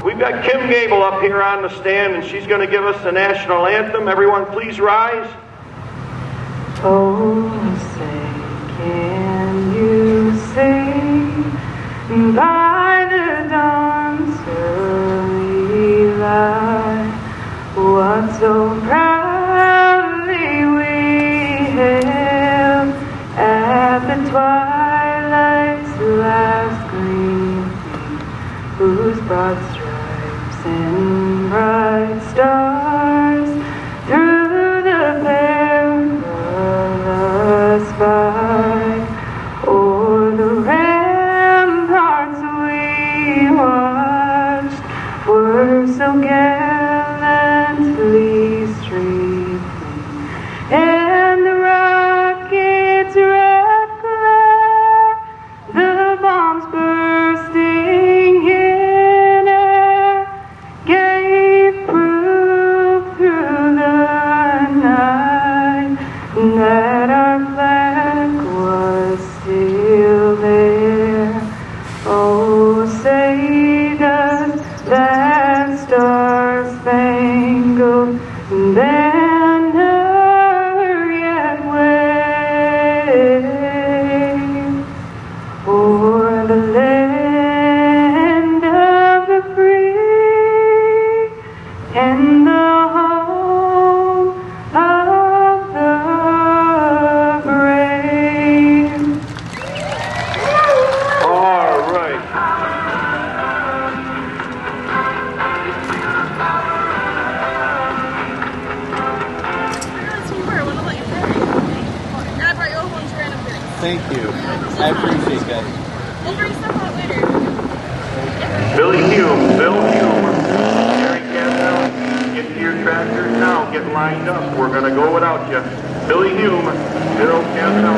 we've got Kim Gable up here on the stand, and she's going to give us the national anthem. Everyone, please rise. Oh, say, can you sing by the dawn's early light what so proudly we hailed at the twilight's last gleaming, whose broad stripes and bright stars through the perilous fight o'er the ramparts we watched were so gallantly streaming, and the rockets' red glare, the bombs bursting in air, gave proof through the night that our flag was still there. Oh, say does that star-spangled banner yet wave o'er the land of the free and the home of the brave? All right. Thank you. I appreciate that. We'll bring stuff out later. Billy Hume, Bill Hume. Gary Castle, get to your tractors now. Get lined up. We're going to go without you. Billy Hume, Bill Castle.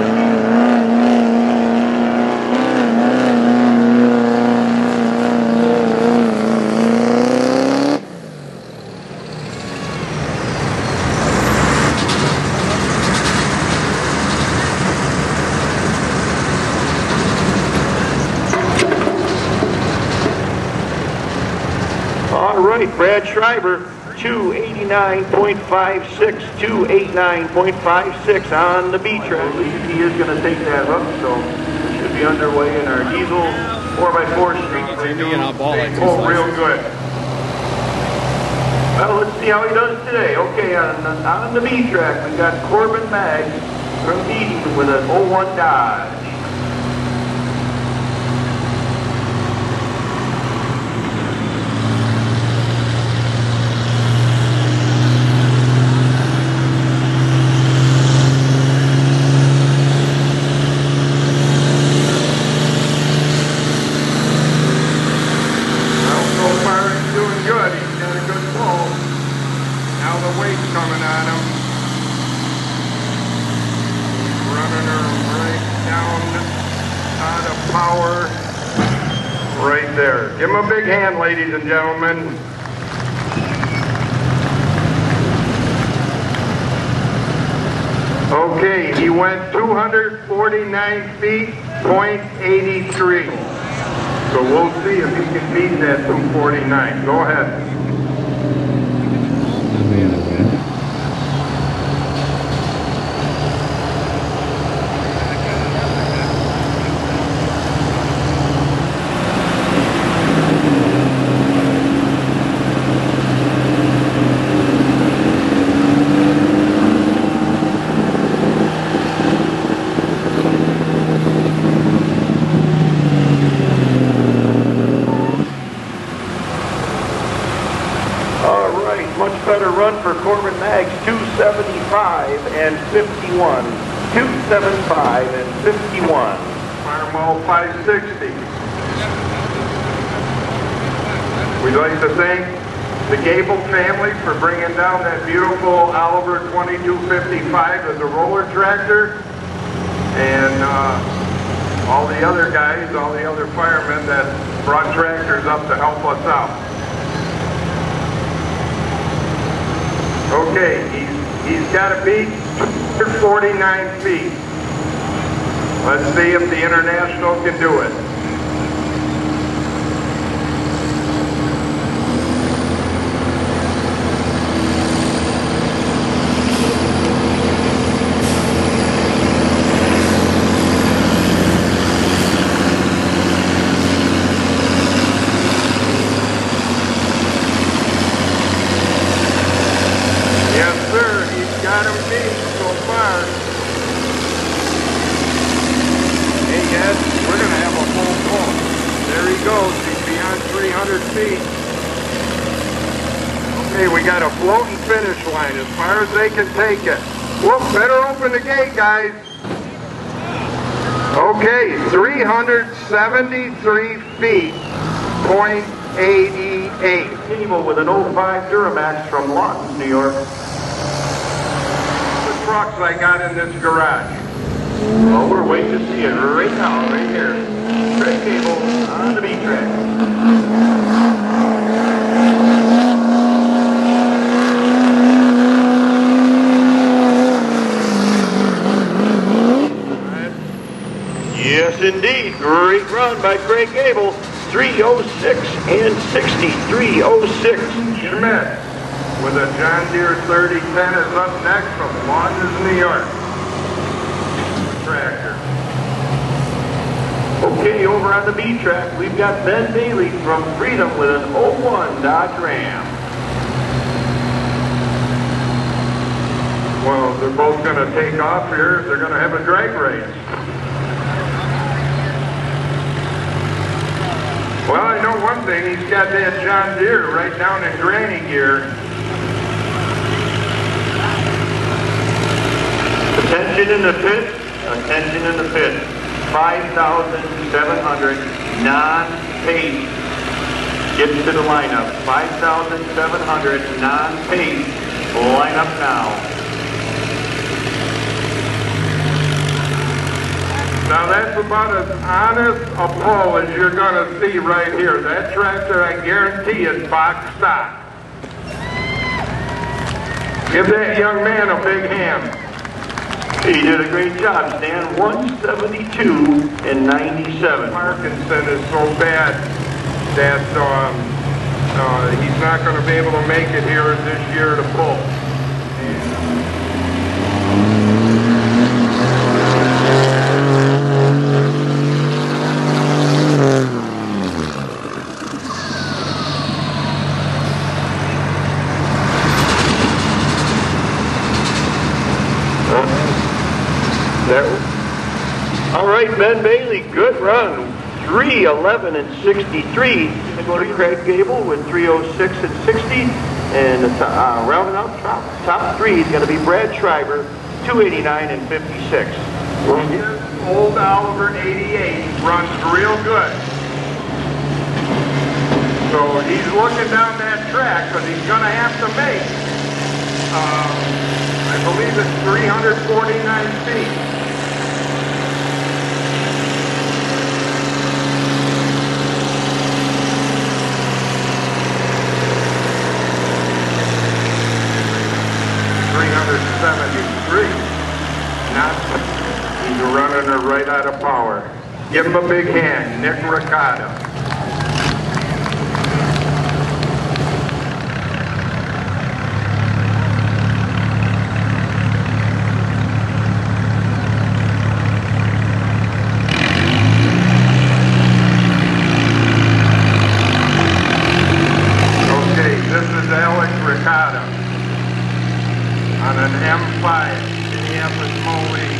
All right, Brad Schreiber, 289.56, 289.56 on the B track. He is going to take that hook, so we should be underway in our diesel 4x4 street. Oh, real good. Well, let's see how he does today. Okay, on the B track, we got Corbin Maggs from Eden with an 01 Dodge. Coming at him. Running her right down out of power. Right there. Give him a big hand, ladies and gentlemen. Okay, he went 249 feet, .83. So we'll see if he can beat that 249. Go ahead. Better run for Corbin Maggs, 275 and 51. 275 and 51. Fireball 560. We'd like to thank the Gable family for bringing down that beautiful Oliver 2255 as a roller tractor, and all the other guys, all the other firemen that brought tractors up to help us out. Okay, he's got to beat 49 feet. Let's see if the International can do it. 300 feet. Okay, we got a floating finish line as far as they can take it. Whoop, better open the gate, guys. Okay, 373 feet, .88. Cable with an 05 Duramax from Lawton, New York. The trucks I got in this garage. Well, we're waiting to see it right now, right here. Craig Cable on the B-track. Yes, indeed. Great run by Craig Gable. 3:06 and 60. 3:06. Schmidt with a John Deere 3010 is up next from Lawton, New York. Tractor. Okay, over on the B track, we've got Ben Bailey from Freedom with an 01 Dodge Ram. Well, they're both going to take off here. They're going to have a drag race. Well, I know one thing. He's got that John Deere right down in granny gear. Attention in the pit. Attention in the pit. 5,700 non-pace. Get to the lineup. 5,700 non-pace. Line up now. Now that's about as honest a pull as you're going to see right here. That tractor, I guarantee, is box stock. Give that young man a big hand. He did a great job, Stan. 172 and 97. Parkinson is so bad that he's not going to be able to make it here this year to pull. All right, Ben Bailey, good run. 3:11 and 63. Going to go to Craig Gable with 3:06 and 60. And rounding out top three is going to be Brad Schreiber, 289 and 56. His old Oliver 88 runs real good. So he's looking down that track, but he's going to have to make, I believe it's 349 feet. He's running her right out of power. Give him a big hand, Nick Ricotta. Okay, this is Alex Ricotta on an M5 Minneapolis Moline.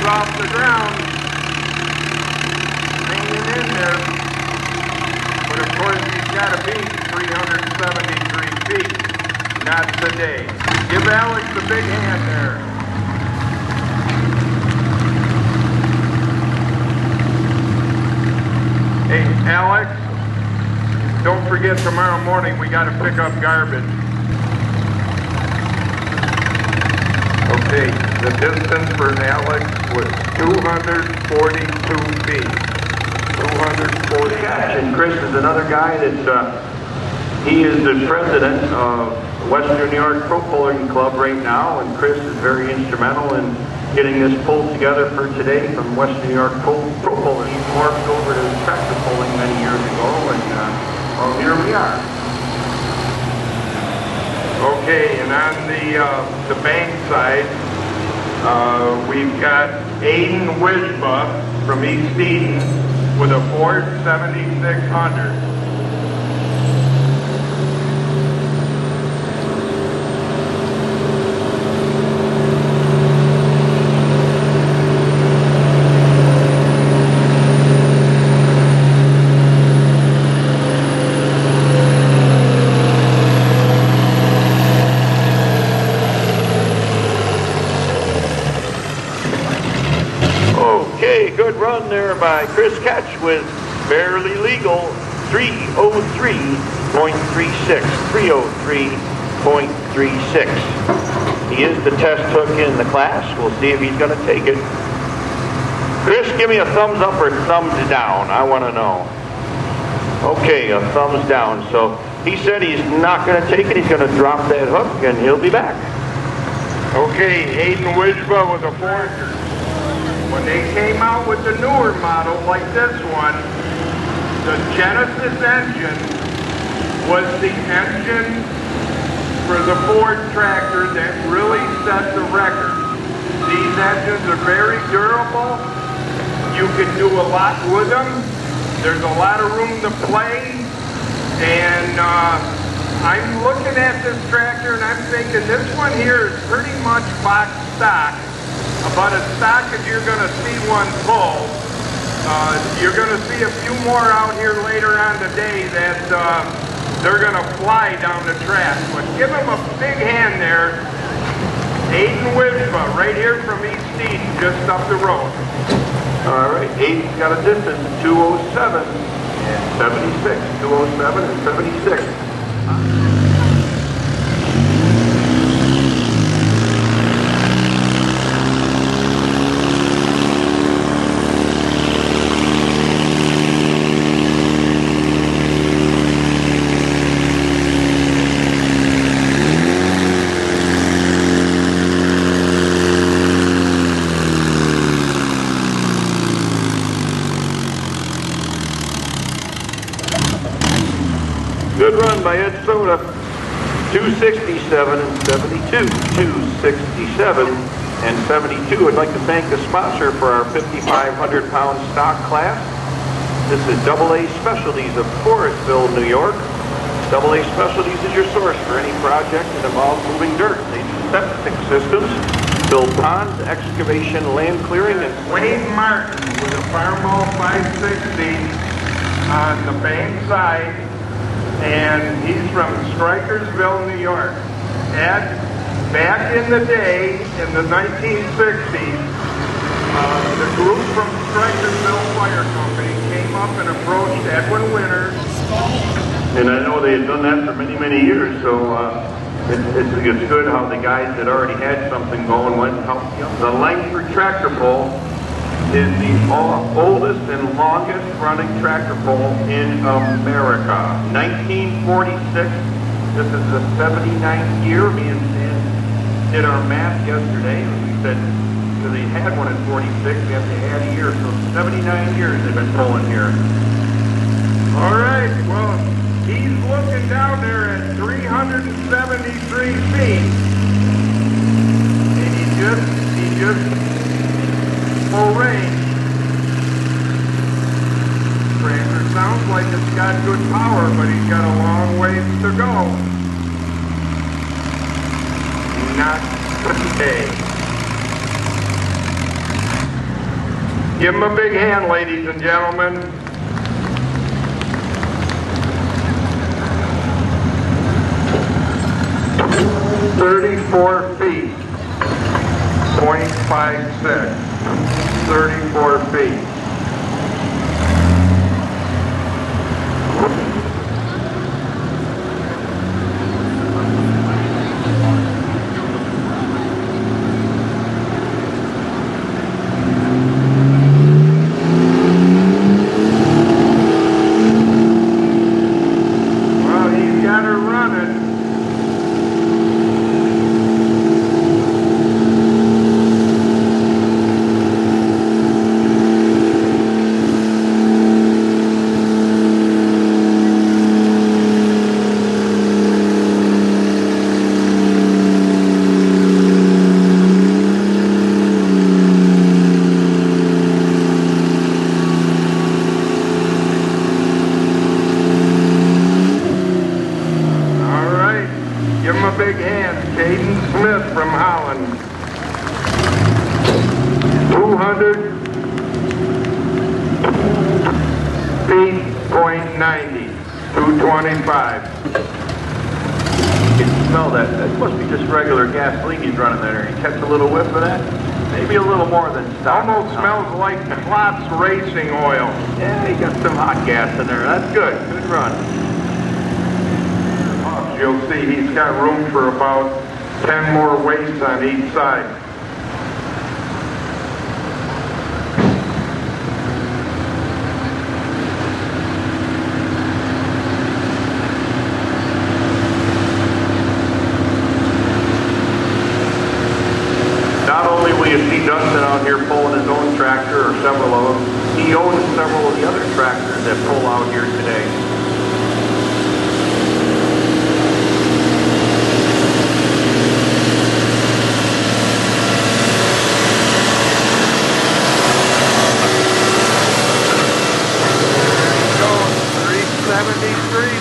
Off the ground, hanging in there, but of course he's got to be 373 feet, not today. Give Alex a big hand there. Hey, Alex, don't forget tomorrow morning we got to pick up garbage. Okay, the distance for Alex was 242 feet. 240. And Chris is another guy that he is the president of Western New York Pro Pulling Club right now, and Chris is very instrumental in getting this pulled together for today from Western New York Pro Pulling. He morphed over to tractor pulling many years ago, and So here we are. Okay, and on the bank side, we've got Aiden Wishba from East Eden with a Ford 7600. Okay, good run there by Chris Ketch with barely legal 303.36. 303.36. He is the test hook in the class. We'll see if he's going to take it. Chris, give me a thumbs up or thumbs down. I want to know. Okay, a thumbs down. So he said he's not going to take it. He's going to drop that hook and he'll be back. Okay, Aiden Wishba with a Forger. When they came out with the newer model like this one, the Genesis engine was the engine for the Ford tractor that really set the record. These engines are very durable. You can do a lot with them. There's a lot of room to play. And I'm looking at this tractor and I'm thinking this one here is pretty much box stock. About as stock as you're going to see one pull. You're going to see a few more out here later on today that they're going to fly down the track. But give them a big hand there. Aiden Wishba, right here from East Eden, just up the road. All right, Aiden's got a distance of 207 and 76. 207 and 76. Good run by Ed Soda. 267 and 72. 267 and 72. I'd like to thank the sponsor for our 5,500-pound stock class. This is AA Specialties of Forestville, New York. AA Specialties is your source for any project that involves moving dirt. They do septic systems, build ponds, excavation, land clearing, and Wayne Martin with a Farmall 560 on the bank side. And he's from Strikersville, New York. And back in the day, in the 1960s, the group from Strikersville Fire Company came up and approached Edwin Winters. And I know they had done that for many, many years, so it's good how the guys that already had something going went and helped. The Langford tractor pull is the oldest and longest running tractor pull in America. 1946, this is the 79th year. Me and Stan did our math yesterday. We said, because they had one in 46, we have to add a year. So 79 years they've been pulling here. All right, well, he's looking down there at 373 feet. And he just full range. Tractor sounds like it's got good power, but he's got a long ways to go. Not today. Give him a big hand, ladies and gentlemen. .34 feet. 0.56. 34 feet. Well, he's got her running. 200 feet, .90, 225. You can smell that. That must be just regular gasoline he's running there. You catch a little whiff of that? Maybe a little more than stock. Almost smells like Klotz racing oil. Yeah, he got some hot gas in there. That's good. Good run. You'll see he's got room for about 10 more weights on each side. Not only will you see Dustin out here pulling his own tractor, or several of them, he owns several of the other tractors that pull out here today.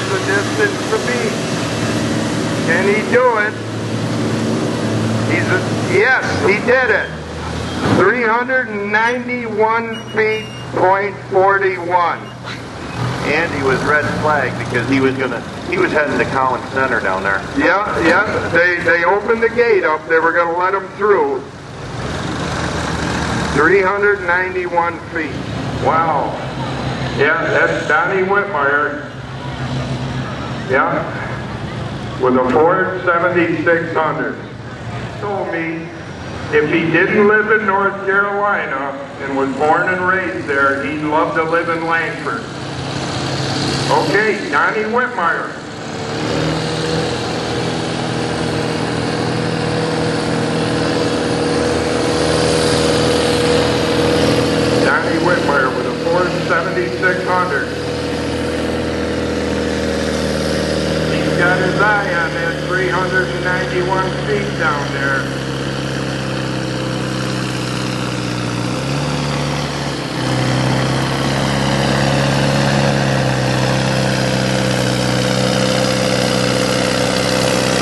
The distance to beat. Can he do it? Yes, he did it. 391 feet, .41. And he was red flagged because he was heading to Collins Center down there. Yeah. They opened the gate up. They were going to let him through. 391 feet. Wow. Yeah, that's Donnie Whitmire. Yeah, with a Ford 7600. Told me if he didn't live in North Carolina and was born and raised there, he'd love to live in Langford. Okay, Donnie Whitmire. Donnie Whitmire with a Ford 7600. Got his eye on that 391 feet down there.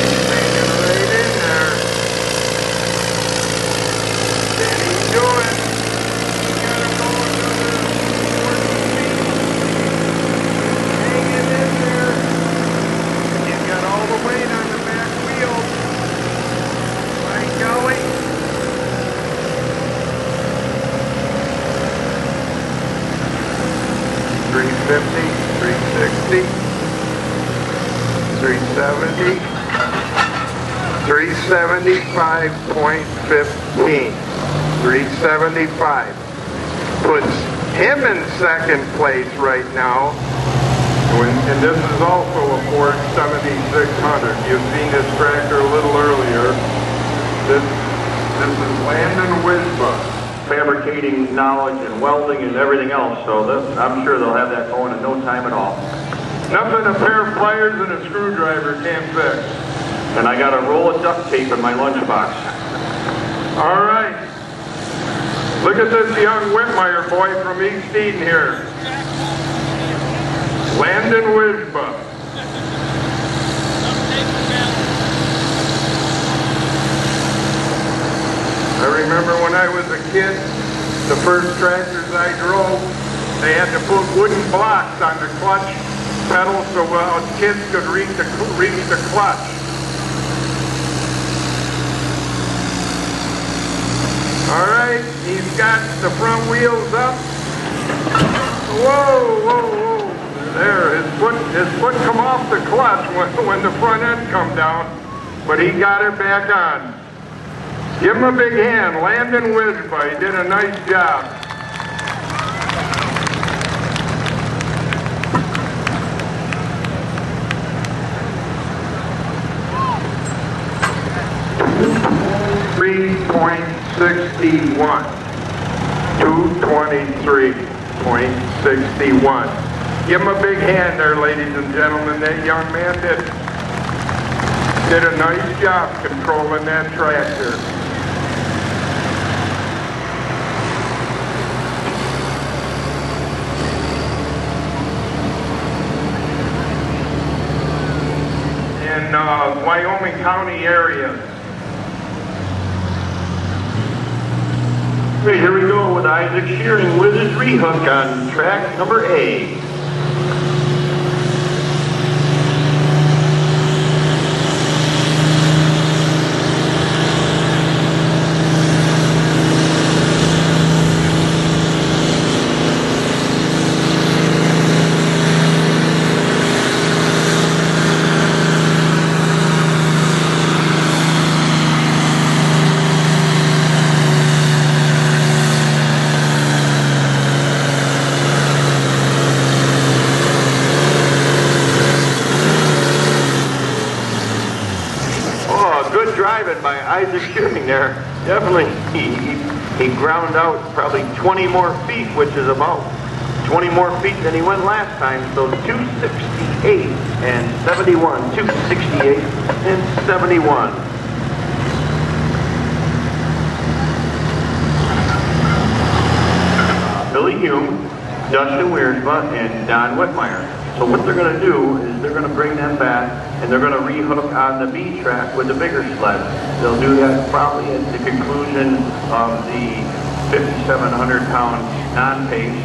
He's hanging right in there. Can he do it? He got him going another 40 feet. Hanging in there. Got all the weight on the back wheel. Right, Kelly? 350, 360, 370, 375.15. 375. Puts him in second place right now. And this is also a Ford 7600. You've seen this tractor a little earlier. This is Landon Wisba. Fabricating knowledge and welding and everything else, so I'm sure they'll have that going in no time at all. Nothing a pair of pliers and a screwdriver can't fix. And I got a roll of duct tape in my lunchbox. All right. Look at this young Whitmire boy from East Eden here. Landon Wisba. I remember when I was a kid, the first tractors I drove, they had to put wooden blocks on the clutch pedal so kids could reach the clutch. All right, he's got the front wheels up. Whoa. There, his foot come off the clutch when the front end come down, but he got it back on. Give him a big hand, Landon Wisba. He did a nice job. .61, 223.61. Give him a big hand there, ladies and gentlemen. That young man did a nice job controlling that tractor. In Wyoming County area. 50 Okay, here we go with Isaac Shearing with his rehook on track number A. Good driving by Isaac Shearing there. Definitely, he ground out probably 20 more feet, which is about 20 more feet than he went last time. So 268 and 71, 268 and 71. Billy Hume, Dustin Weersma, and Don Whitmire. So what they're going to do is they're going to bring them back and they're going to rehook on the B track with the bigger sled. They'll do that probably at the conclusion of the 5,700-pound non-pace.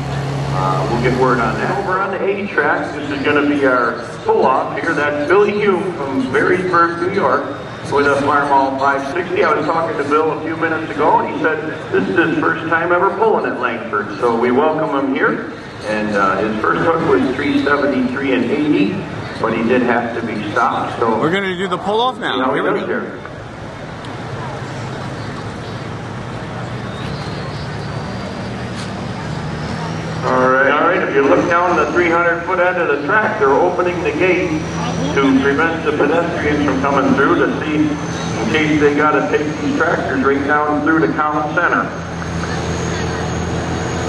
We'll get word on that. Over on the A track, this is going to be our pull-off here. That's Billy Hume from Marysburg, New York, with a Farmall 560. I was talking to Bill a few minutes ago, and he said this is his first time ever pulling at Langford. So we welcome him here. And his first hook was 373 and 80, but he did have to be stopped. So we're going to do the pull-off now. Here we go. Here. All right. If you look down the 300-foot end of the track, they're opening the gate to prevent the pedestrians from coming through to see in case they got to take these tractors right down through the town center.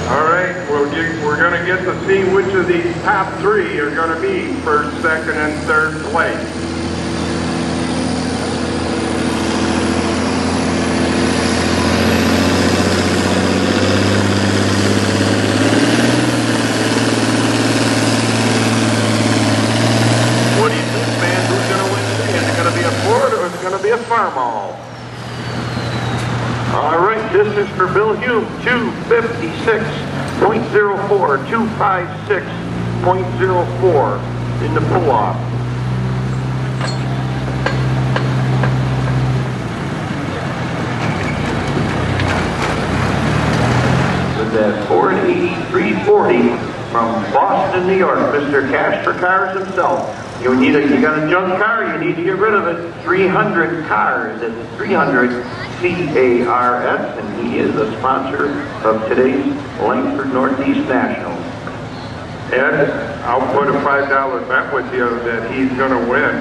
All right, we're going to get to see which of these top three are going to be first, second, and third place. What do you think, man? Who's going to win today? Is it going to be a Ford or is it going to be a Farmall? All right, this is for Bill Hume, 256.04, 256.04 in the pull-off. With that Ford 8340 from Boston, New York, Mr. Cash for Cars himself. You got a junk car, you need to get rid of it. 300 cars, it's 300 CARS, and he is a sponsor of today's Langford Northeast Nationals. Ed, I'll put a $5 bet with you that he's going to win.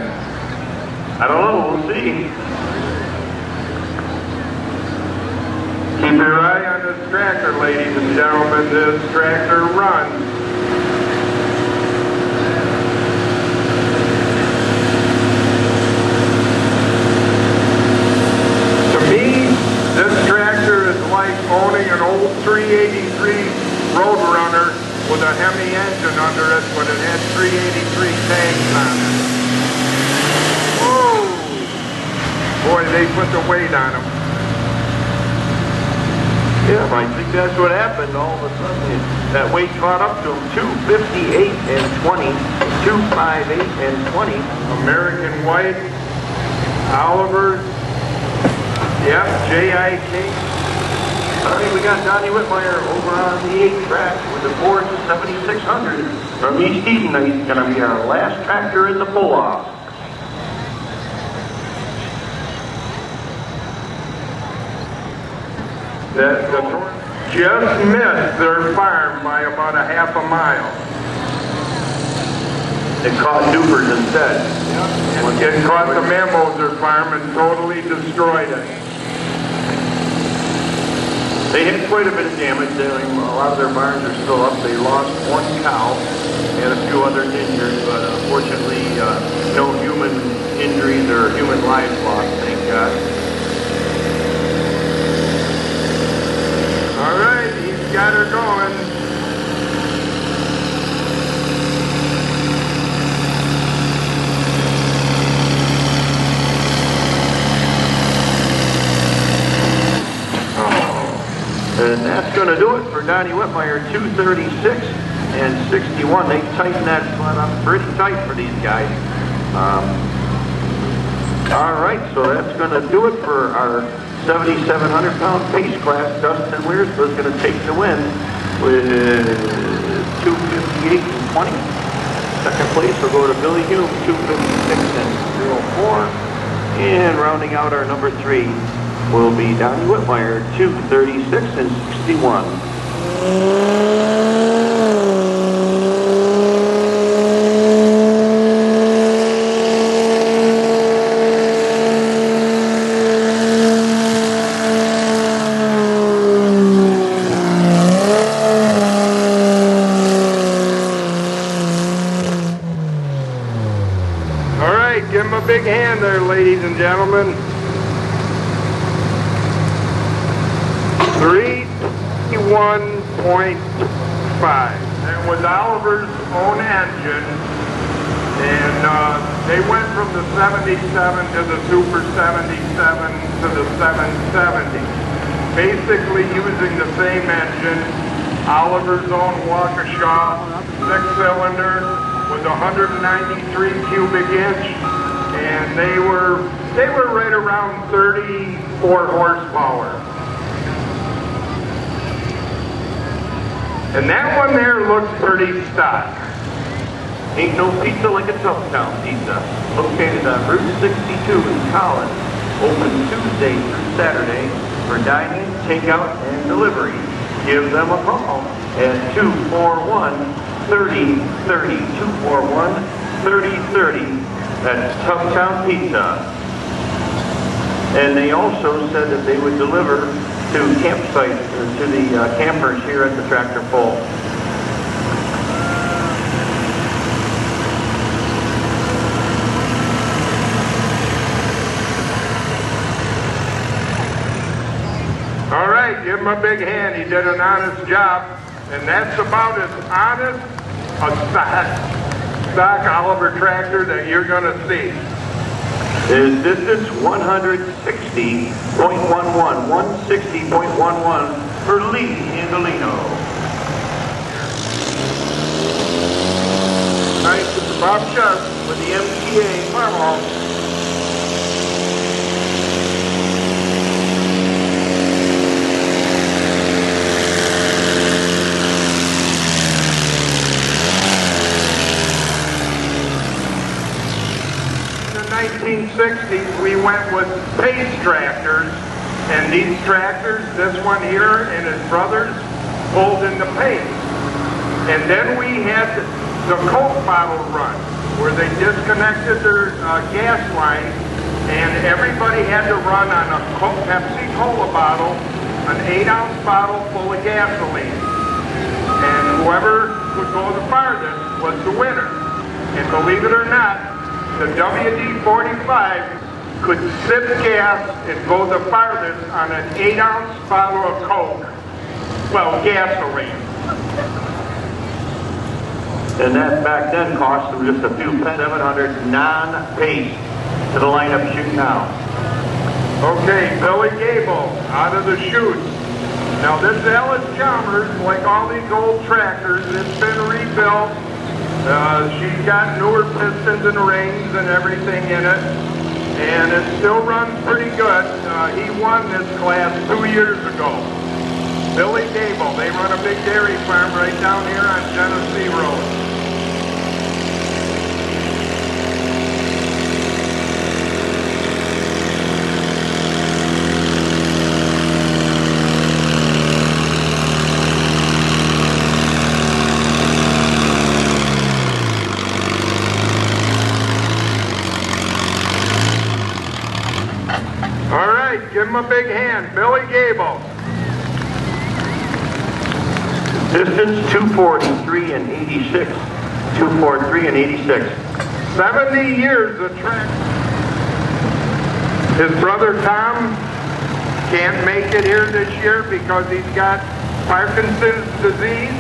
I don't know, we'll see. Keep your eye on this tractor, ladies and gentlemen. This tractor runs. This tractor is like owning an old 383 Roadrunner with a Hemi engine under it, but it had 383 tanks on it. Whoa! Boy, they put the weight on them. Yeah, I think that's what happened. All of a sudden, that weight caught up to him. 258 and 20, 258 and 20. American White, Oliver. Yep, JIK. All right, we got Donnie Whitmire over on the 8 track with the Ford 7600 from East Eden. He's going to be our last tractor in the pull-off. Just missed their farm by about a half a mile. It caught Newford instead. It caught the Mammoser farm and totally destroyed it. They had quite a bit of damage. A lot of their barns are still up. They lost one cow and a few others injured, but unfortunately no human injuries or human lives lost, thank God. All right, he's got her going. And that's going to do it for Donnie Whitmire, 236 and 61. They tighten that sled up pretty tight for these guys. All right, so that's going to do it for our 7,700-pound pace class. Dustin Weersford is going to take the win with 258 and 20. Second place will go to Billy Hume, 256 and 04. And rounding out our number 3 will be Donnie Whitmire, 236 and 61. Give him a big hand there, ladies and gentlemen. 321.5. That was Oliver's own engine. And they went from the 77 to the Super 77 to the 770. Basically using the same engine. Oliver's own Waukesha 6-cylinder with 193 cubic inch. And they were right around 34 horsepower. And that one there looks pretty stock. Ain't no pizza like a Town Pizza. Located on Route 62 in Collins. Open Tuesday through Saturday for dining, takeout, and delivery. Give them a call at 241-3030. 241-3030. That's Town Pizza. And they also said that they would deliver to campsites, to the campers here at the tractor pull. All right, give him a big hand. He did an honest job. And that's about as honest a stock Oliver tractor that you're going to see. His distance 160.11, 160.11 for Lee Andolino. Nice, Mr. Bob Sharp With the MTA Farmall. In the 1960s, we went with pace tractors, and these tractors, this one here and his brothers, pulled in the pace. And then we had the Coke bottle run, where they disconnected their gas line, and everybody had to run on a Pepsi Cola bottle, an 8-ounce bottle full of gasoline. And whoever would go the farthest was the winner. And believe it or not, the WD-45 could sip gas and go the farthest on an 8-ounce bottle of Coke. Well, gasoline. And that back then cost them just a few pennies. 700 non-pace to the lineup shoot now. Okay, Billy Gable out of the chute. Now this Alice Chalmers, like all these old tractors, it's been rebuilt. She's got newer pistons and rings and everything in it. And it still runs pretty good. He won this class 2 years ago. Billy Gable, they run a big dairy farm right down here on Genesee Road. All right, give him a big hand. Billy Gable. Distance 243 and 86. 243 and 86. 70 years of track. His brother Tom can't make it here this year because he's got Parkinson's disease,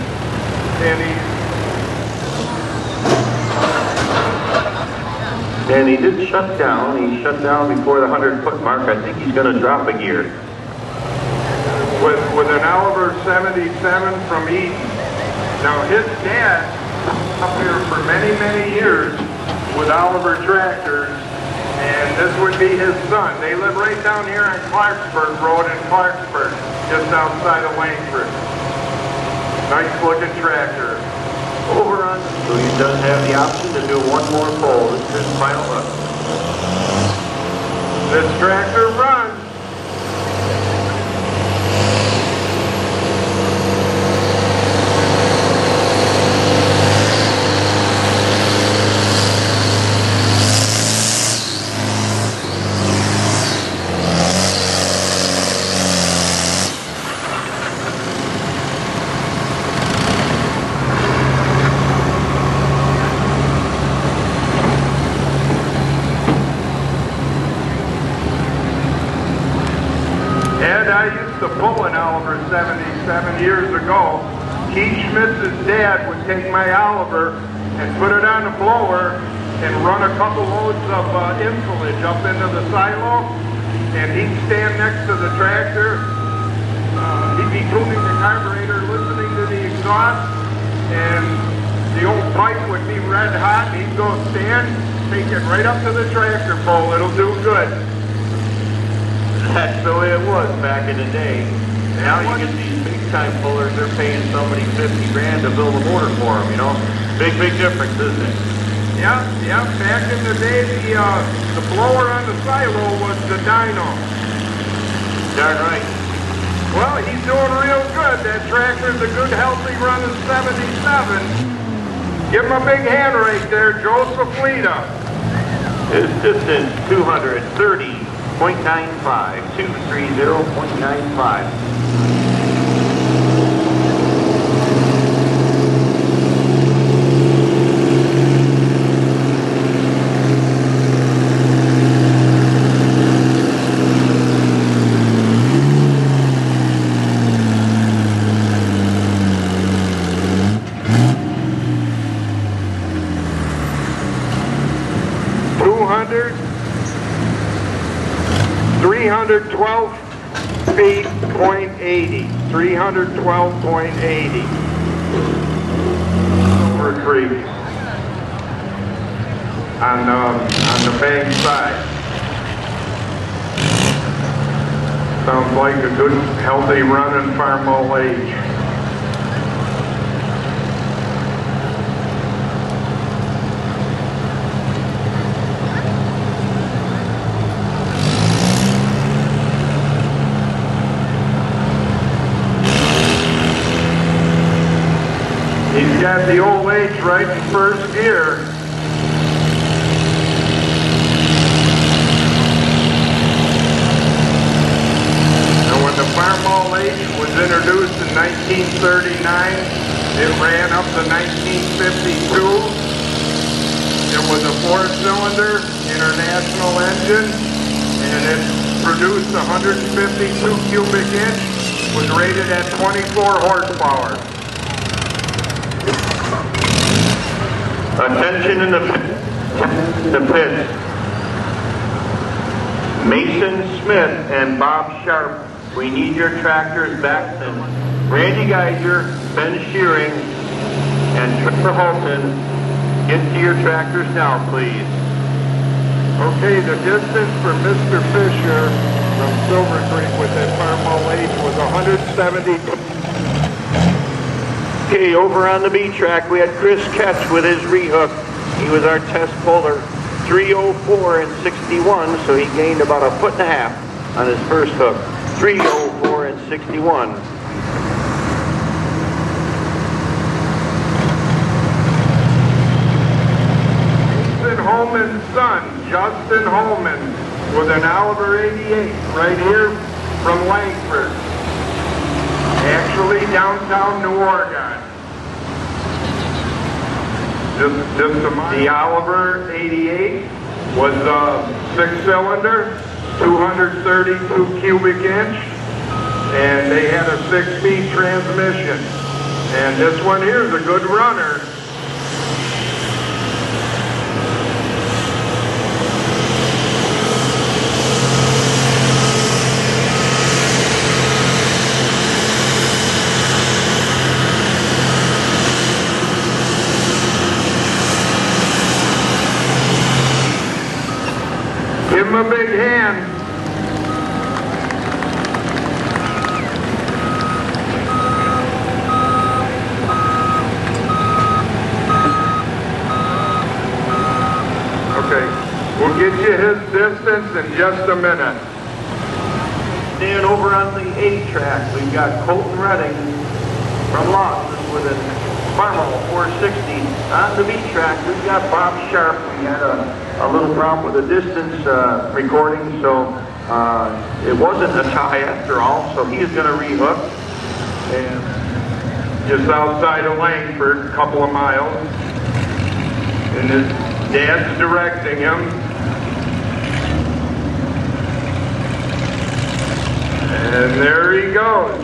and he did shut down. He shut down before the 100-foot mark. I think he's going to drop a gear. with an Oliver 77 from Eaton. Now his dad up here for many, many years with Oliver tractors, and this would be his son. They live right down here on Clarksburg Road in Clarksburg, just outside of Langford. Nice looking tractor. Over on, so he does have the option to do one more pull. This is his final look. This tractor runs. I used to pull an Oliver 77 years ago. Keith Schmitz's dad would take my Oliver and put it on the blower and run a couple loads of insulage up into the silo, and he'd stand next to the tractor. He'd be tuning the carburetor, listening to the exhaust, and the old pipe would be red hot. He'd go stand, take it right up to the tractor pole. It'll do good. That's the way it was back in the day. Now you get these big-time pullers, they're paying somebody 50 grand to build a motor for them, you know? Big difference, isn't it? Yeah. Back in the day, the blower on the silo was the dyno. Darn right. Well, he's doing real good. That tractor's a good, healthy running 77. Give him a big hand right there, Joseph Lita. His distance, 230.95. 230.95. $312 feet, .80. 312.80. Over Creek. On the bank side. Sounds like a good, healthy running farm old age. He's got the old age right in first gear. And when the farm all age was introduced in 1939, it ran up to 1952. It was a 4-cylinder international engine, and it produced 152 cubic inch, was rated at 24 horsepower. Attention in the pits. Mason Smith and Bob Sharp, we need your tractors back. And Randy Geiger, Ben Shearing, and Trevor Holton, get to your tractors now, please. Okay, the distance for Mr. Fisher from Silver Creek with that farm age was 170. Okay, over on the B track, we had Chris Ketch with his rehook. He was our test puller, 304 and 61, so he gained about 1.5 feet on his first hook. 304 and 61. Justin Holman's son, Justin Holman, with an Oliver 88 right here from Langford. Actually downtown New Oregon. The Oliver 88 was a 6-cylinder, 232 cubic inch, and they had a 6-speed transmission. And this one here is a good runner. him a big hand. Okay, we'll get you his distance in just a minute. Stand over on the A track, we've got Colton Redding from Lawson with a Marmol 460. On the B track, we've got Bob Sharp. We had a little problem with the distance recording, so it wasn't a tie after all, so he is going to rehook. And just outside of Langford, a couple of miles. And his dad's directing him. And there he goes.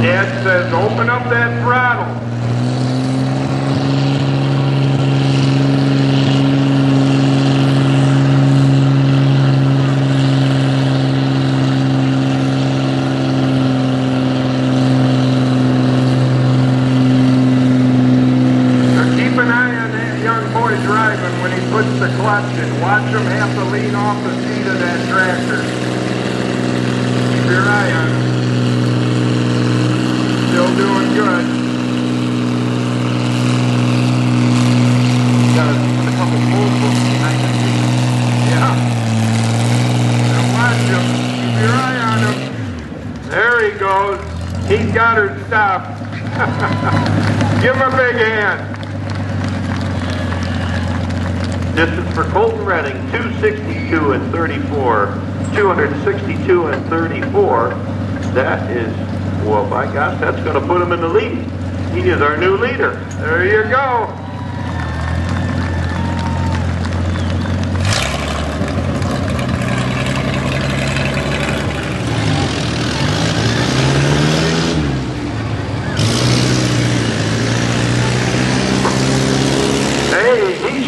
Dad says, open up that throttle. Puts the clutch and watch him have to lean off the seat of that tractor. Keep your eye on him. Still doing good. Got a couple full books behind him. Yeah. Now watch him. Keep your eye on him. There he goes. He's got her stopped. Give him a big hand. Distance for Colton Redding, 262 and 34. 262 and 34. That is, well, by gosh, that's going to put him in the lead. He is our new leader. There you go.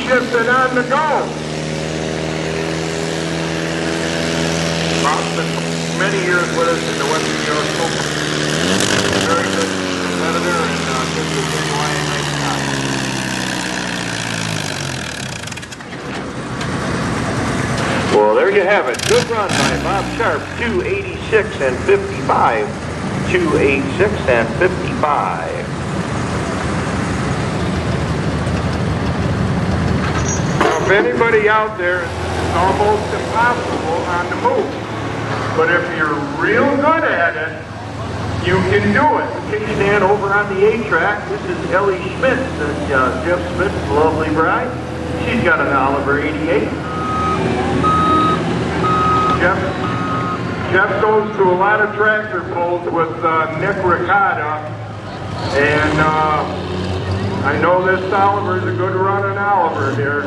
Shifted on the go. Bob's been many years with us in the Western New York Open. Very good competitor and good WNY race time. Well, there you have it. Good run by Bob Sharp. 286 and 55. 286 and 55. If anybody out there, it's almost impossible on the move. But if you're real good at it, you can do it. Okay, stand over on the A track. This is Ellie Schmidt, Jeff Smith's lovely bride. She's got an Oliver 88. Jeff goes to a lot of tractor pulls with Nick Ricotta, and I know this Oliver's a good running Oliver here.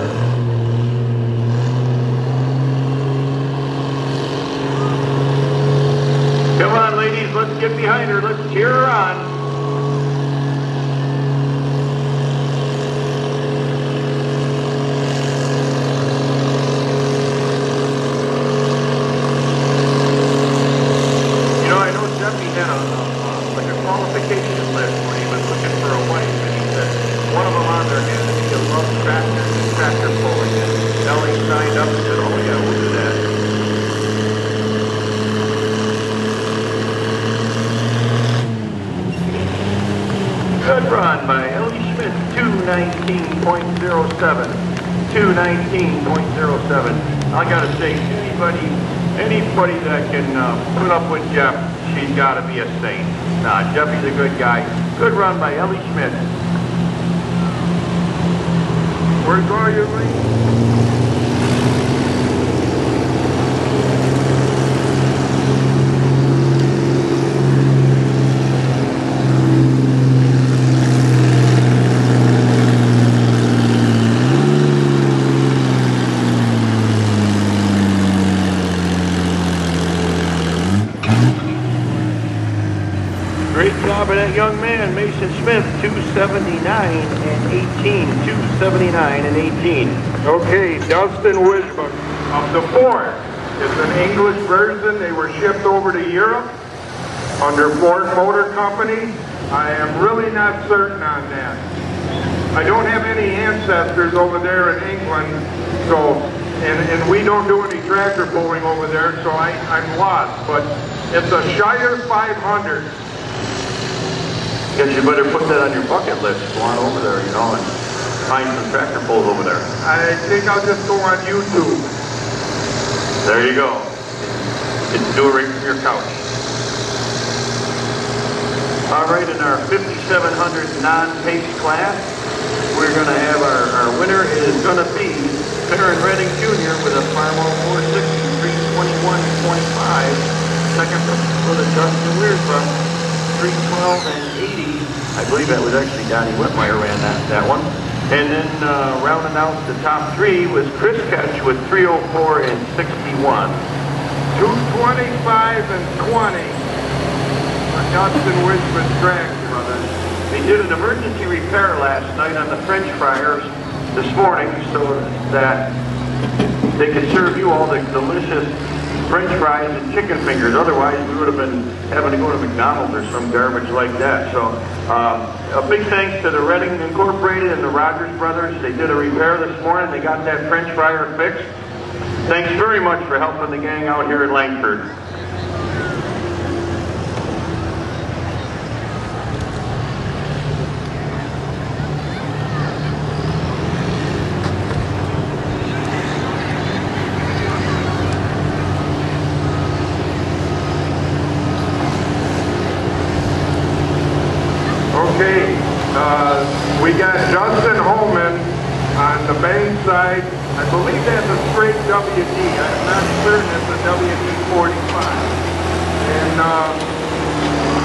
Come on, ladies, let's get behind her. Let's cheer her on. You know, I know Jeffy had like a qualification list when he was looking for a wife, and he said one of them on there had to be a love tractor and tractor pulling. And Ellie signed up and said, oh yeah, we'll do that. Good run by Ellie Schmidt, 219.07. 219.07. I gotta say, anybody that can put up with Jeff, she's gotta be a saint. Nah, Jeffy's a good guy. Good run by Ellie Schmidt. Where's all your lead? Great job of that young man, Mason Smith, 279 and 18. 279 and 18. Okay, Dustin Wisbach of the Ford. It's an English version. They were shipped over to Europe under Ford Motor Company. I am really not certain on that. I don't have any ancestors over there in England, so, and we don't do any tractor pulling over there, so I'm lost. But it's a Shire 500. Guess you better put that on your bucket list. Go on over there, you know, and find some tractor pulls over there. I think I'll just go on YouTube. There you go. You can do it right from your couch. All right, in our 5700 non-pace class, we're going to have our winner is going to be Perrin Redding Jr. with a Farmall 460, 321.25. Second for the Justin Weir from 312 and 80. I believe that was actually Donnie Whitmire ran that one. And then rounding out the top three was Chris Ketch with 304 and 61. 225 and 20. Justin Wisman's tractor. They did an emergency repair last night on the French fryers this morning so that they could serve you all the delicious French fries and chicken fingers. Otherwise, we would have been having to go to McDonald's or some garbage like that. So a big thanks to the Redding Incorporated and the Rogers Brothers. They did a repair this morning. They got that French fryer fixed. Thanks very much for helping the gang out here in Langford. Okay, we got Justin Holman on the bank side. I believe that's a straight WD. I'm not certain it's a WD-45. And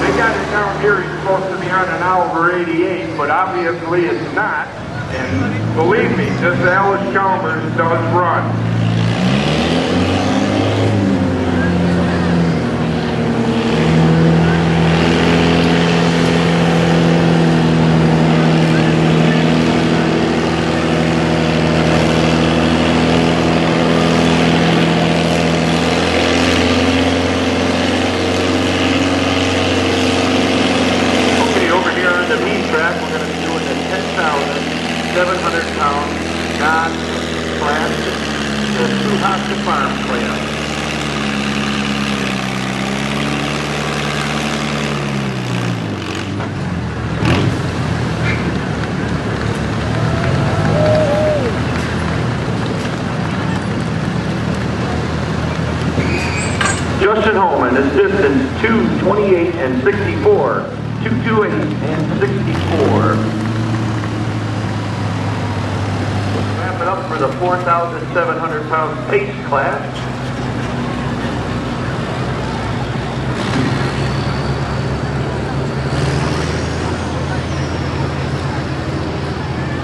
they got it down here. He's supposed to be on an Oliver 88, but obviously it's not. And believe me, this Alice Chalmers does run. Justin Holman is distance 228 and 64. 228 and 64. Wrap it up for the 4,700 pound pace class.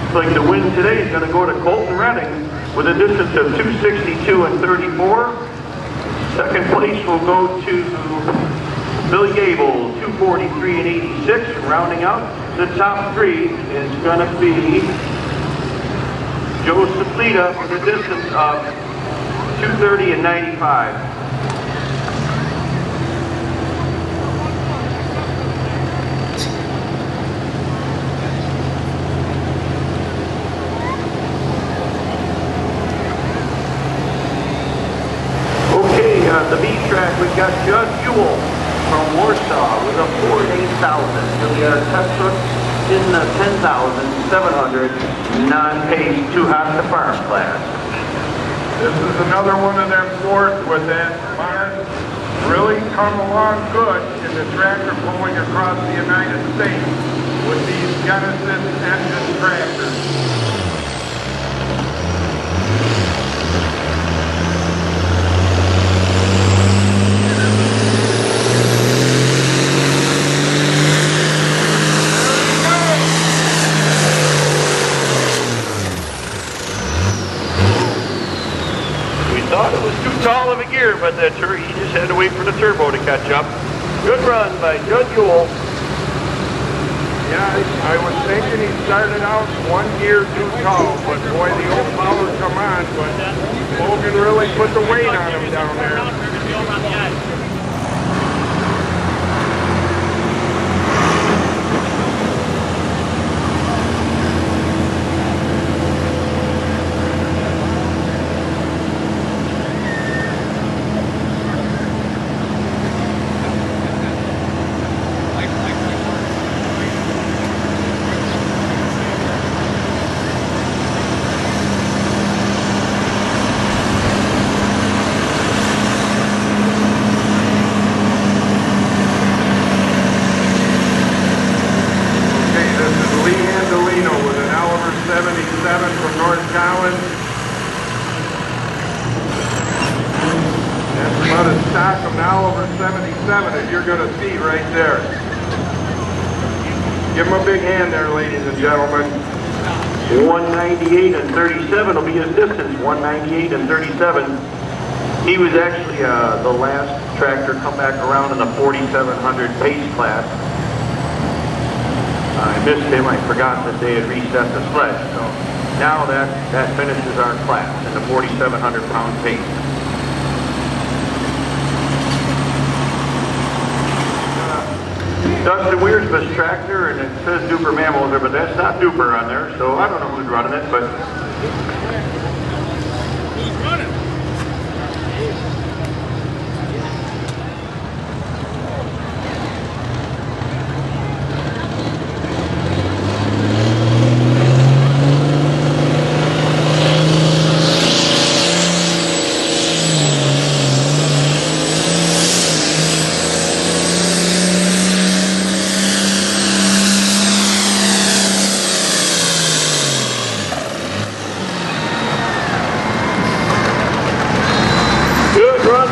Looks like the win today is going to go to Colton Redding with a distance of 262 and 34. Second place will go to Billy Gable, 243 and 86. Rounding out the top three is going to be Joe Saplita with a distance of 230 and 95. The B track, we've got Judd Ewell from Warsaw with a Ford 8000. He'll be our test hook in the 10,700 non-pace too hot to farm class. This is another one of them Fords with that barn really come along good in the tractor pulling across the United States with these Genesis engine tractors. Thought it was too tall of a gear, but he just had to wait for the turbo to catch up. Good run by Judd Ewell. Yeah, I was thinking he started out one gear too tall, but boy, the old power come on, but Logan really put the weight on him down there. stock of an Oliver 77, as you're going to see right there. Give him a big hand there, ladies and gentlemen. 198 and 37 will be his distance, 198 and 37. He was actually the last tractor come back around in the 4700 pace class. I missed him. I forgot that they had reset the sled. So now that finishes our class in the 4,700 pound pace. Dustin Weersba's tractor, and it says Duper Mammals there, but that's not Duper on there, so I don't know who's running it, but... Who's running?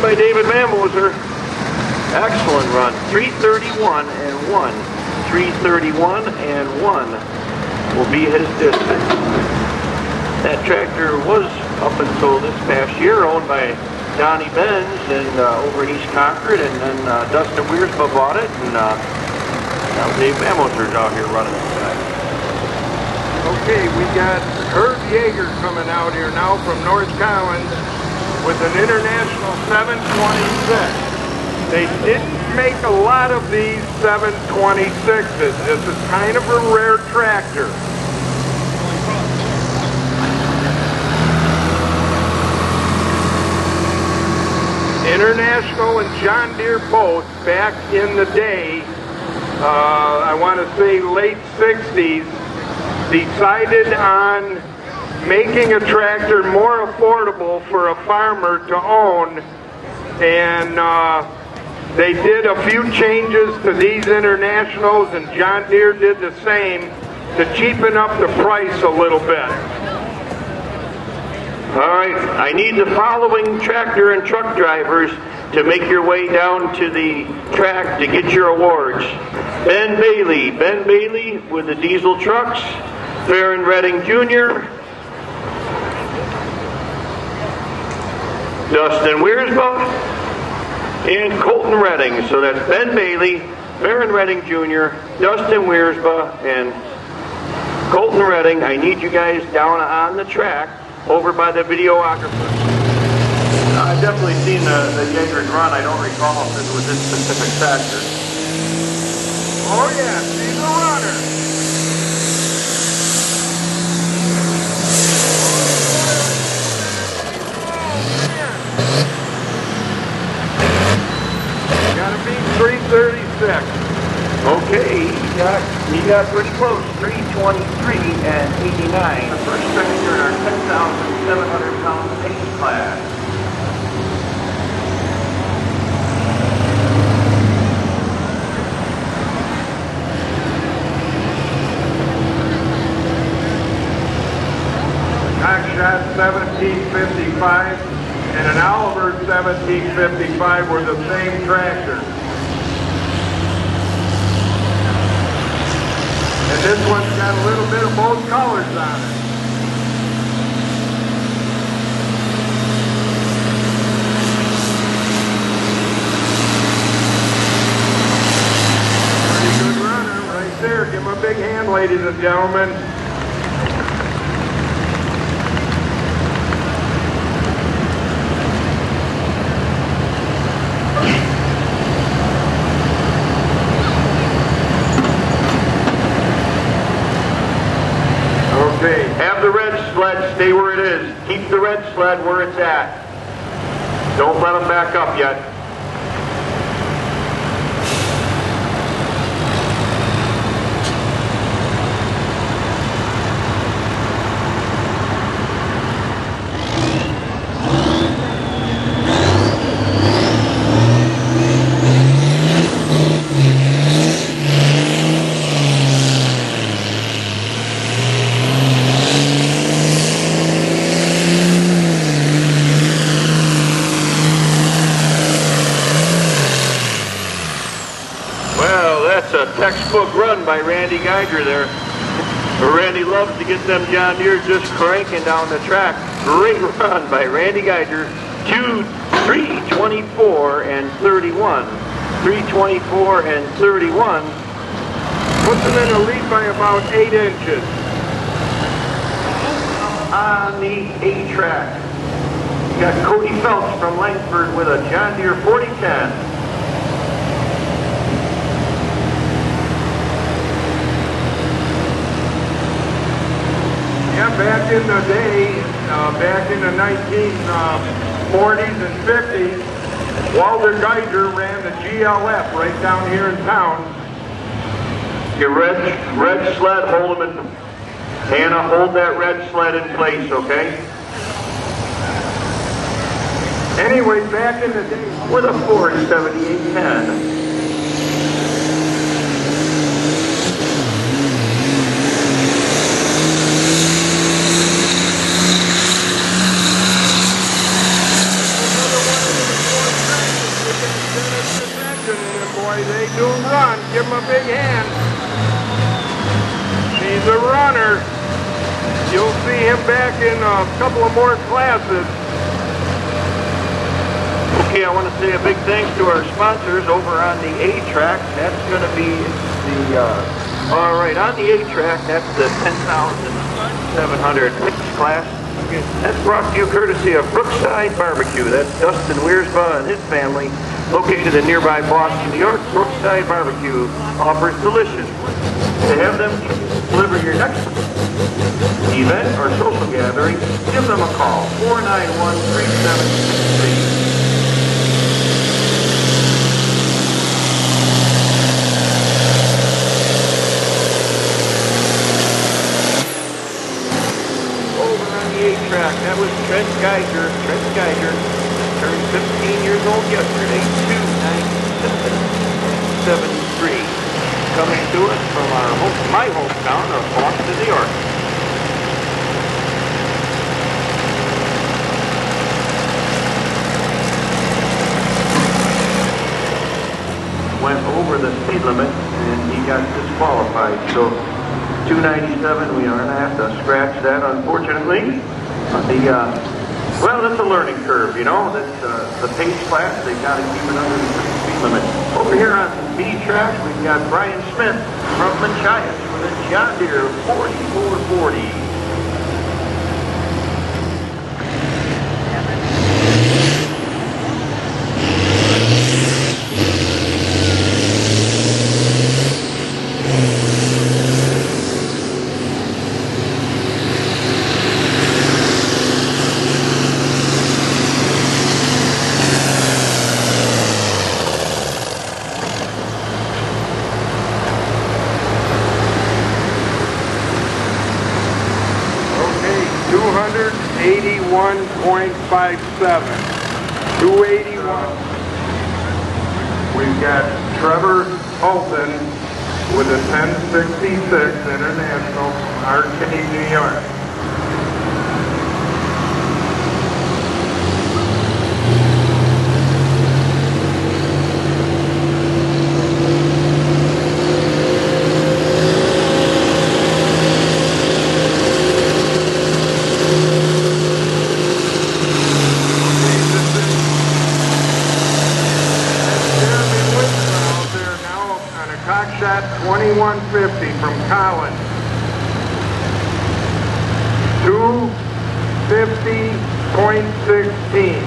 By David Mammoser. Excellent run. 331 and 1. 331 and 1 will be his distance. That tractor was, up until this past year, owned by Donnie Benz and over in East Concord, and then Dustin Weersba bought it, and now Dave Mammoser's out here running it tonight. Okay, we got Herb Yeager coming out here now from North Collins with an International 726. They didn't make a lot of these 726s. This is kind of a rare tractor. International and John Deere both back in the day, I want to say late 60s, decided on making a tractor more affordable for a farmer to own, and they did a few changes to these Internationals, and John Deere did the same to cheapen up the price a little bit. All right, I need the following tractor and truck drivers to make your way down to the track to get your awards. Ben Bailey with the diesel trucks, Farron Redding Jr., Dustin Weersba, and Colton Redding. So that's Ben Bailey, Farron Redding Jr., Dustin Weersba, and Colton Redding. I need you guys down on the track over by the videographer. I've definitely seen the Yeagers run. I don't recall if it was this specific tractor. Oh yeah, she's a runner. Gotta beat 336. Okay, he got pretty close. 323 and 89. The first tractor in our 10,700 pound pace class. Shot 1755 and an Oliver 1755 were the same tractor. And this one's got a little bit of both colors on it. Pretty good runner right there. Give him a big hand, ladies and gentlemen. Have the red sled stay where it is. Keep the red sled where it's at. Don't let them back up yet. That's a textbook run by Randy Geiger there. Randy loves to get them John Deere just cranking down the track. Great run by Randy Geiger. 3:24 and 31. 3:24 and 31. Puts him in the lead by about 8 inches. On the A track, you got Cody Phelps from Langford with a John Deere 4010. Yeah, back in the day, back in the 1940s and 50s, Walter Geiger ran the GLF right down here in town. Your red sled, hold them in. Hannah, hold that red sled in place, okay? Anyway, back in the day, With a Ford 7810. boy, they do run. Give him a big hand. He's a runner. You'll see him back in a couple of more classes. Okay, I want to say a big thanks to our sponsors over on the A track. That's going to be the, all right, on the A track, that's the 10,700 class. That's brought to you courtesy of Brookside Barbecue. That's Dustin Wiersma and his family, located in nearby Boston, New York. Brookside Barbecue offers delicious. To have them deliver your next event or social gathering, give them a call, 491-3763. Track. That was Trent Geiger. Trent Geiger turned 15 years old yesterday. 29773. Coming to us from my hometown of Boston, New York. Went over the speed limit and he got disqualified. So 297, we are going to have to scratch that, unfortunately. Well, that's a learning curve, you know. That's the pace class. They've got to keep it under the speed limit. Over here on the B track, we've got Brian Smith from Machias with a John Deere 4440. .57. 281. We've got Trevor Holton with a 1066 International from Arcade, New York. Shot 2150 from Collins. 250.16.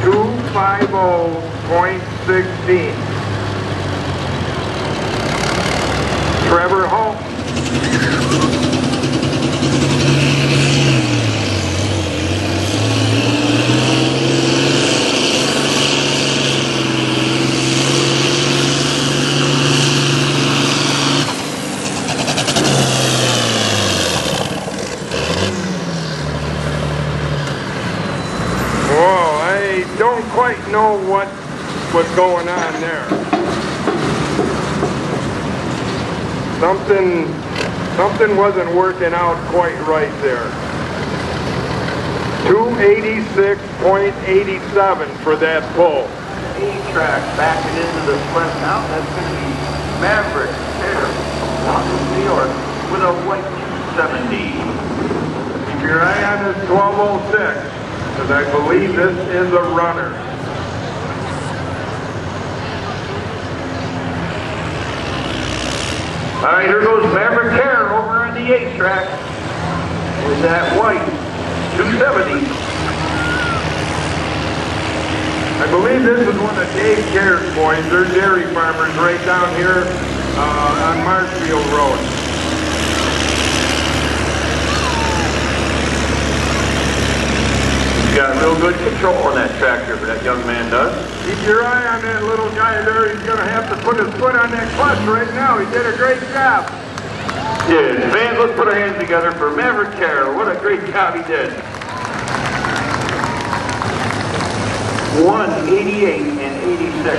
250.16. Trevor Holt. Don't quite know what was going on there. Something wasn't working out quite right there. 286.87 for that pull. A track backing into the sled now. That's going to be Maverick there, New York, with a white 270. Keep your eye on this 1206, because I believe this is a runner. All right, here goes Maverick Care over on the A track with that white 270. I believe this is one of Dave Care's boys. They're dairy farmers right down here on Marshfield Road. He's got real good control on that tractor, that young man does. Keep your eye on that little guy there. He's going to have to put his foot on that clutch right now. He did a great job. Yeah, man, let's put our hands together for Maverick Care. What a great job he did. 188 and 86.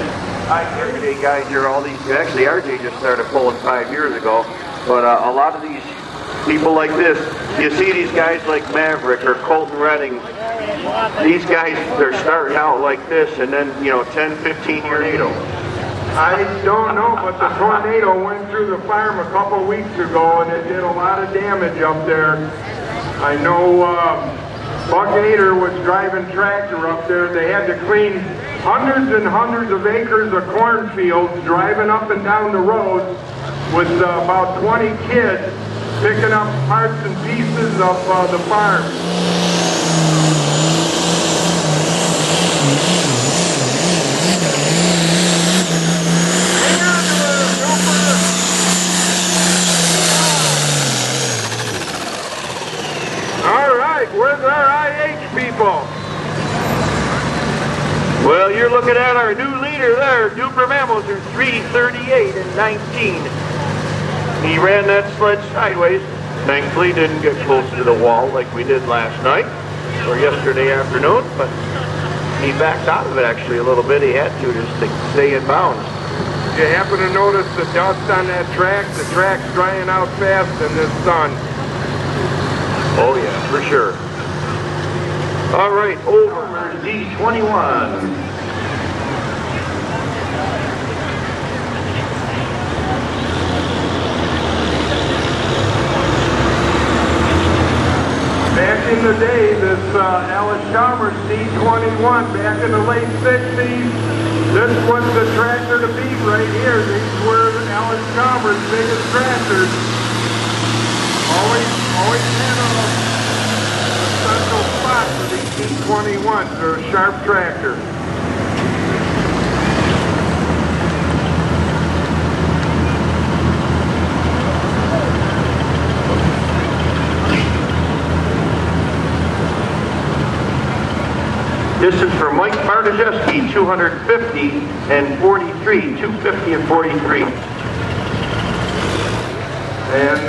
Everyday guys here, all these, actually RJ just started pulling 5 years ago, but a lot of these people like this, you see these guys like Maverick or Colton Redding, these guys, they're starting out like this and then, 10, 15 tornado. I don't know, but the tornado went through the farm a couple weeks ago and it did a lot of damage up there. I know Buck Ader was driving tractor up there. They had to clean hundreds and hundreds of acres of cornfields, driving up and down the road with about 20 kids picking up parts and pieces of the farm. All right, where's our IH people? Well, you're looking at our new leader there, Duper Mammals, are 338 and 19. He ran that sled sideways. Thankfully, didn't get close to the wall like we did last night or yesterday afternoon, but he backed out of it actually a little bit. He had to just to stay in bounds. You happen to notice the dust on that track? The track's drying out fast in this sun. Oh yeah, for sure. All right, over D21. Back in the day, this Alice Chalmers D21, back in the late 60s, this was the tractor to beat right here. These were Alice Chalmers' biggest tractors. Always had a special spot for these D21s. They're a sharp tractor. Distance for Mike Bartoszewski, 250 and 43, 250 and 43. And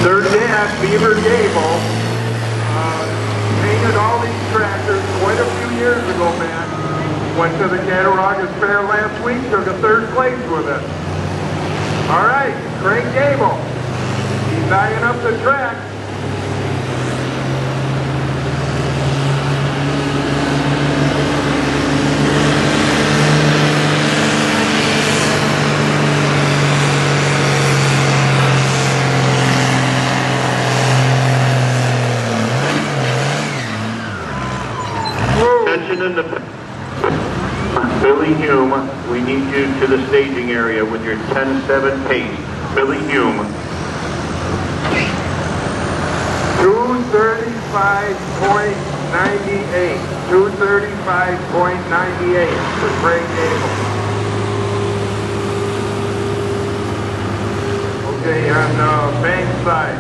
their dad, Beaver Gable, painted all these tractors quite a few years ago, man. Went to the Cattaraugus Fair last week, took a 3rd place with it. All right, Craig Gable. He's eyeing up the track. In the Billy Hume, we need you to the staging area with your 10-7 pace. Billy Hume. 235.98. 235.98 for Craig Gable. Okay, on the bank side.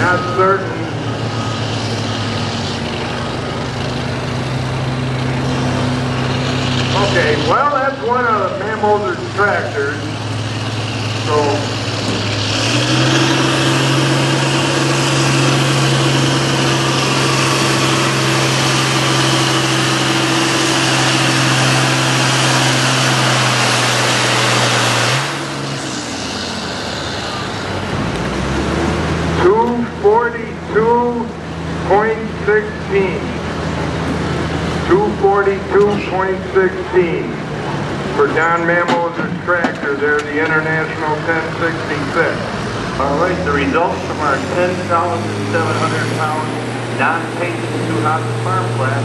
Not certain. Okay, well, that's one of the Mammolders tractors. So 242.16 for Don Mammo's tractor there, the International 1066. All right, the results from our 10,700-pound non-pacing two-houses farm class.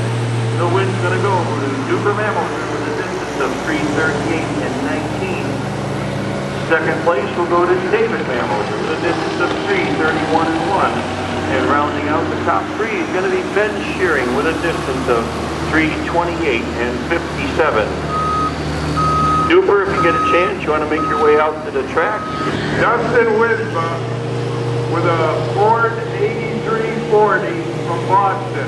The win's going to go to Duper Mammo with a distance of 3:38 and 19. Second place will go to David Mammo with a distance of 3:31 and 1. And rounding out the top three is going to be Ben Shearing with a distance of 3:28 and 57. Duper, if you get a chance, you want to make your way out to the track. Dustin Wisba with a Ford 8340 from Boston.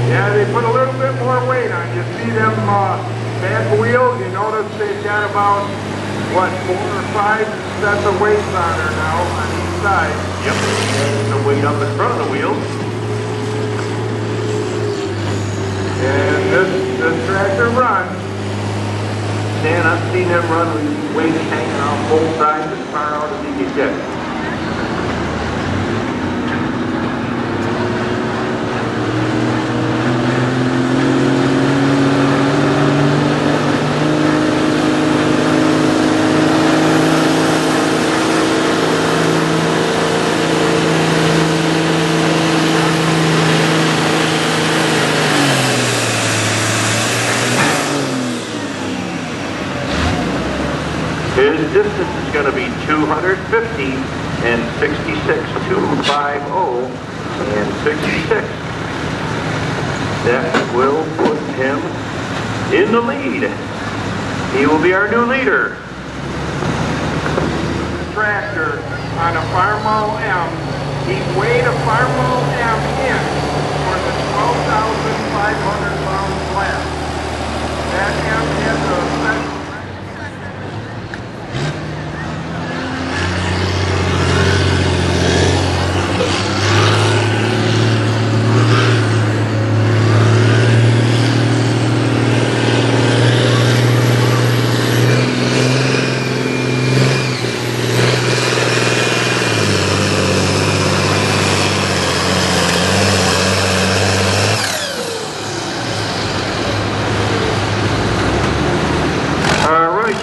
Yeah, they put a little bit more weight on. You see them back wheels, you notice they've got about, what, 4 or 5 sets of weights on her now on each side. Yep, and the weight up in front of the wheels. And this tractor runs. Dan, I've seen him run with weights hanging off both sides as far out as he can get. His distance is going to be 250 and 66, 250 and 66. That will put him in the lead. He will be our new leader. Tractor on a Farmall M. He weighed a Farmall M in for the 12,500 pound class. That M has a special.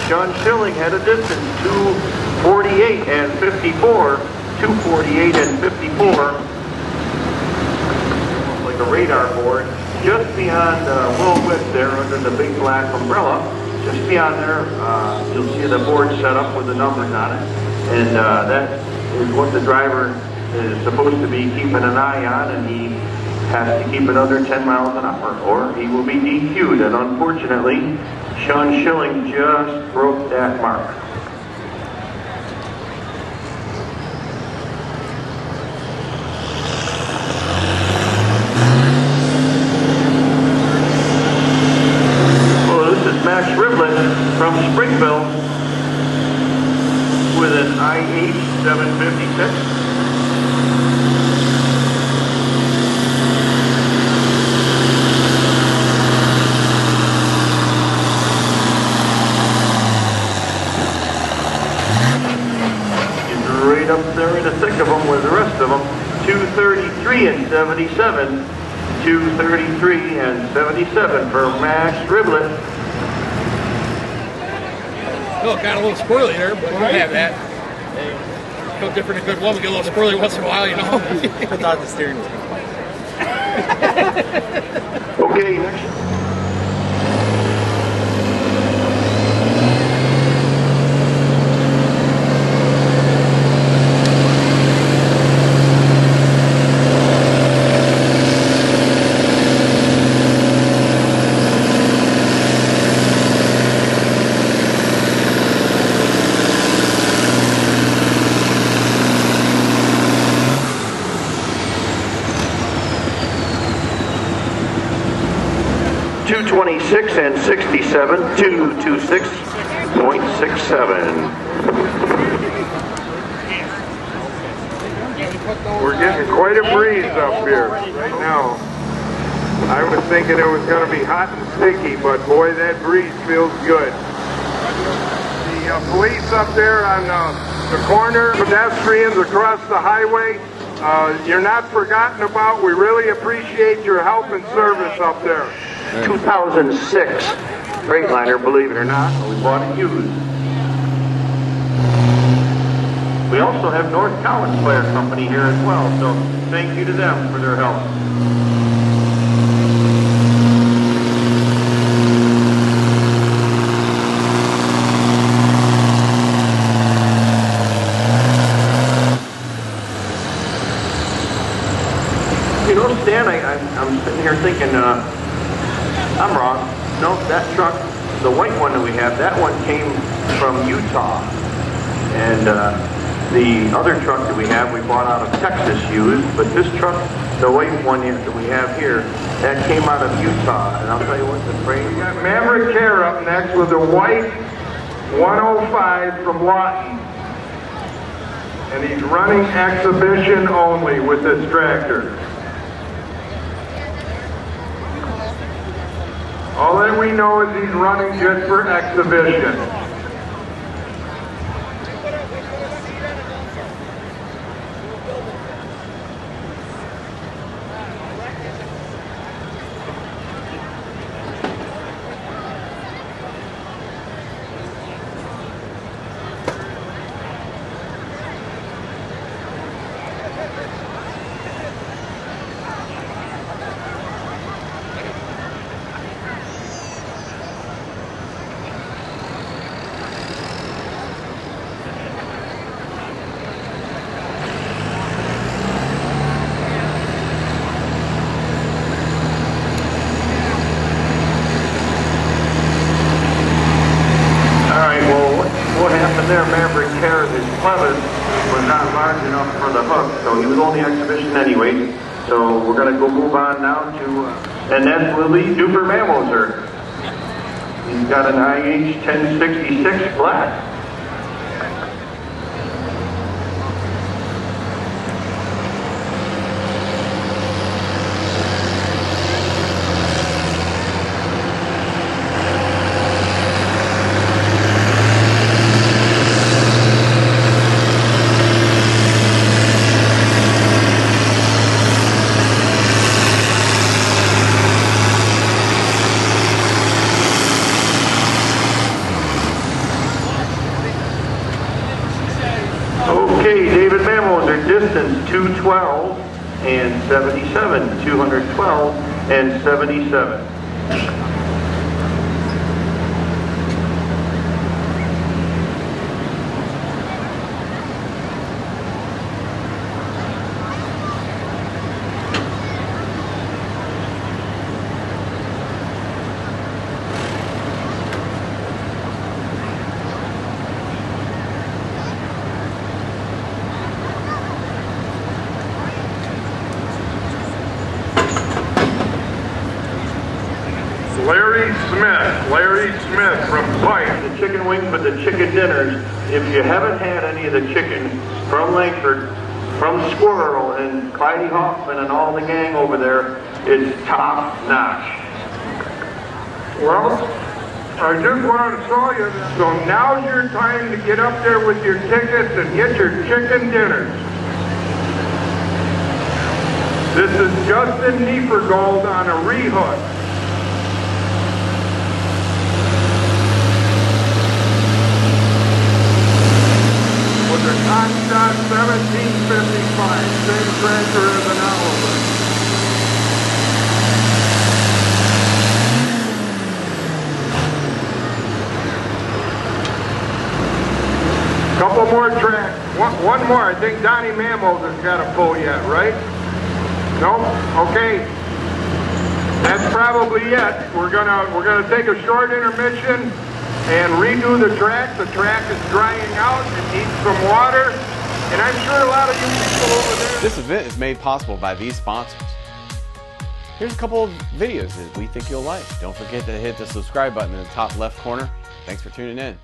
John Schilling had a distance, 248 and 54, 248 and 54, like a radar board, just beyond Will Witt there under the big black umbrella. Just beyond there, you'll see the board set up with the numbers on it, and that is what the driver is supposed to be keeping an eye on, and he has to keep it under 10 miles an hour, or he will be DQ'd, and unfortunately, Sean Schilling just broke that mark. Well, this is Max Riblett from Springville with an IH 756. Right up there in the thick of them with the rest of them. 233 and 77. 233 and 77 for Max Riblett. Oh, got a little squirrely there, but we'll have that. No different than a good woman, get a little squirrely once in a while, you know. I thought the steering was Okay, next. .26 and 67, 226.67. We're getting quite a breeze up here right now. I was thinking it was going to be hot and sticky, but boy, that breeze feels good. The police up there on the corner, pedestrians across the highway, You're not forgotten about. We really appreciate your help and service up there. 2006 Freightliner, believe it or not. We bought it used. We also have North College Flare Company here as well, so thank you to them for their help. You know, Stan, I'm sitting here thinking, I'm wrong. No, that truck, the white one that we have, that one came from Utah. And the other truck that we have, we bought out of Texas used, but this truck, the white one that we have here, that came out of Utah. And I'll tell you what, the frame... We got Maverick Care up next with a white 105 from Lawton. And he's running exhibition only with this tractor. All that we know is he's running just for exhibition. There, Maverick Care, his clevis was not large enough for the hook, so he was only exhibition anyway. So we're going to go move on now to, and that's Willie Duper Mammoser. He's got an IH 1066 flat. Okay, David Mammoser, distance 212 and 77, 212 and 77. Larry Smith from Pike. The chicken wings with the chicken dinners. If you haven't had any of the chicken from Langford, from Squirrel and Clyde Hoffman and all the gang over there, it's top notch. Well, I just want to tell you, so now's your time to get up there with your tickets and get your chicken dinners. This is Justin Niefergold on a rehook. With a Conshot 1755, same tractor as an Oliver. Couple more tracks. One more. I think Donnie Mammo's has got a pull yet, right? No? Okay. That's probably it. We're gonna take a short intermission and redo the track. The track is drying out. It needs some water. And I'm sure a lot of you people over there... This event is made possible by these sponsors. Here's a couple of videos that we think you'll like. Don't forget to hit the subscribe button in the top left corner. Thanks for tuning in.